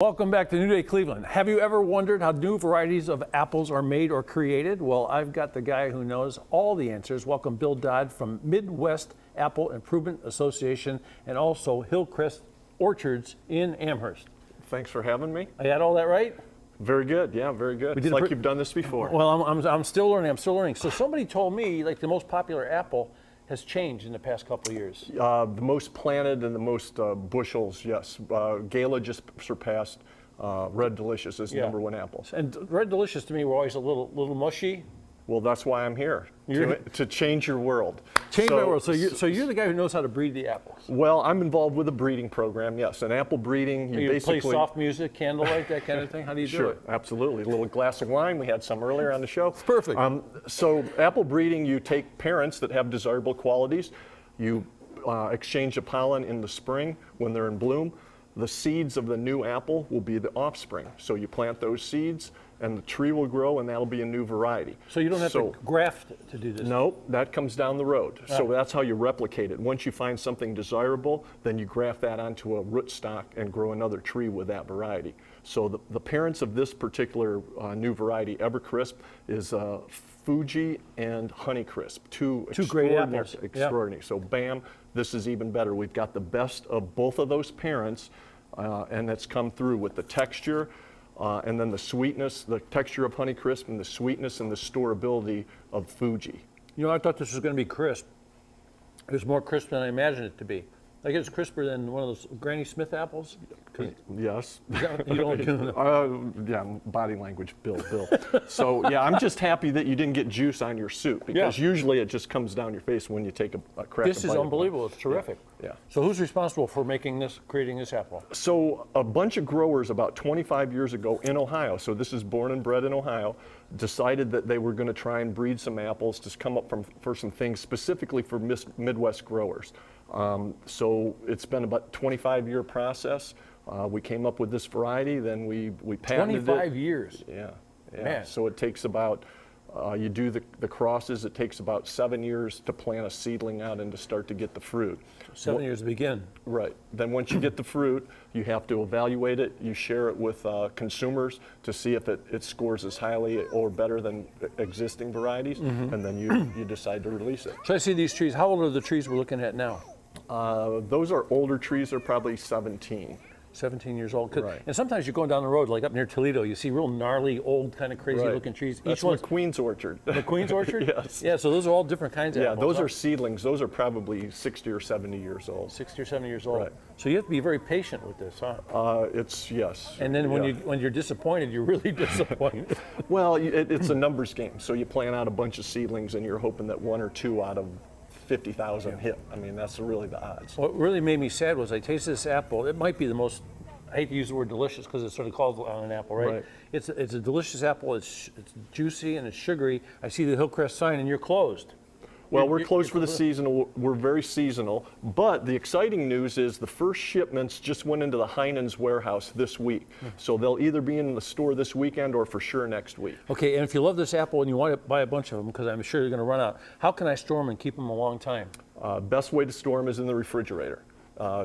Welcome back to New Day Cleveland. Have you ever wondered how new varieties of apples are made or created? Well, I've got the guy who knows all the answers. Welcome Bill Dodd from Midwest Apple Improvement Association and also Hillcrest Orchards in Amherst. Thanks for having me. I had all that right? Very good. Yeah, very good. It's like you've done this before. Well, I'm still learning. So somebody told me like the most popular apple has changed in the past couple of years. The most planted and the most bushels, yes. Gala just surpassed Red Delicious as number one apple. And Red Delicious to me were always a little mushy. Well, that's why I'm here, to change your world. Change my world. So you're the guy who knows how to breed the apples. Well, I'm involved with a breeding program, yes. An apple breeding, you basically play soft music, candlelight, that kind of thing? How do you do it? Sure, absolutely. A little glass of wine. We had some earlier on the show. It's perfect. So apple breeding, you take parents that have desirable qualities, you exchange the pollen in the spring when they're in bloom. The seeds of the new apple will be the offspring. So you plant those seeds and the tree will grow and that'll be a new variety. So you don't have to graft to do this? No, that comes down the road. So that's how you replicate it. Once you find something desirable, then you graft that onto a rootstock and grow another tree with that variety. So the parents of this particular new variety, Evercrisp, is Fuji and Honeycrisp. Two great apples. Extraordinary. So bam, this is even better. We've got the best of both of those parents, and it's come through with the texture, and then the sweetness, the texture of Honeycrisp, and the sweetness and the storability of Fuji. You know, I thought this was going to be crisp. It was more crisp than I imagined it to be. I guess it's crisper than one of those Granny Smith apples. Yes. You don't do yeah, body language, Bill. So yeah, I'm just happy that you didn't get juice on your soup because usually it just comes down your face when you take a crack. This is unbelievable. It's terrific. Yeah. So who's responsible for creating this apple? So a bunch of growers about 25 years ago in Ohio, so this is born and bred in Ohio, decided that they were going to try and breed some apples to come up for some things specifically for Midwest growers. So it's been about a 25-year process. We came up with this variety, then we patented it. 25 years. Yeah. Man. So it takes about, you do the crosses, it takes about 7 years to plant a seedling out and to start to get the fruit. 7 years to begin. Right. Then once you get the fruit, you have to evaluate it. You share it with consumers to see if it scores as highly or better than existing varieties, and then you decide to release it. So I see these trees. How old are the trees we're looking at now? Those are older trees. They're probably 17. 17 years old. Right. And sometimes you're going down the road, like up near Toledo, you see real gnarly, old, kind of crazy looking trees. That's McQueen's Orchard. McQueen's Orchard? Yes. Yeah, so those are all different kinds of apples. Yeah, those are seedlings. Those are probably 60 or 70 years old. 60 or 70 years old. Right. So you have to be very patient with this, huh? Yes. And then when you're disappointed, you're really disappointed. Well, it's a numbers game. So you plant out a bunch of seedlings and you're hoping that one or two out of 50,000 hit. I mean, that's really the odds. What really made me sad was I tasted this apple. It might be the most, I hate to use the word delicious because it's sort of called on an apple, right? It's a delicious apple. It's juicy and it's sugary. I see the Hillcrest sign and you're closed. Well, we're closed for the season. We're very seasonal. But the exciting news is the first shipments just went into the Heinen's warehouse this week. So they'll either be in the store this weekend or for sure next week. Okay, and if you love this apple and you want to buy a bunch of them, because I'm sure you're going to run out, how can I store them and keep them a long time? Best way to store them is in the refrigerator.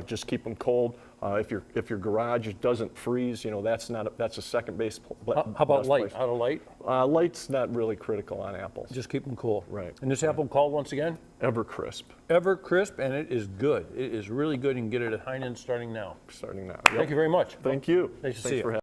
Just keep them cold. If your garage doesn't freeze, that's a second base. How about light? Out of light? Light's not really critical on apples. Just keep them cool. Right. And this apple called once again? Evercrisp. Evercrisp, and it is good. It is really good. You can get it at Heinen's starting now. Starting now. Thank you very much. Thank you. Nice to see you.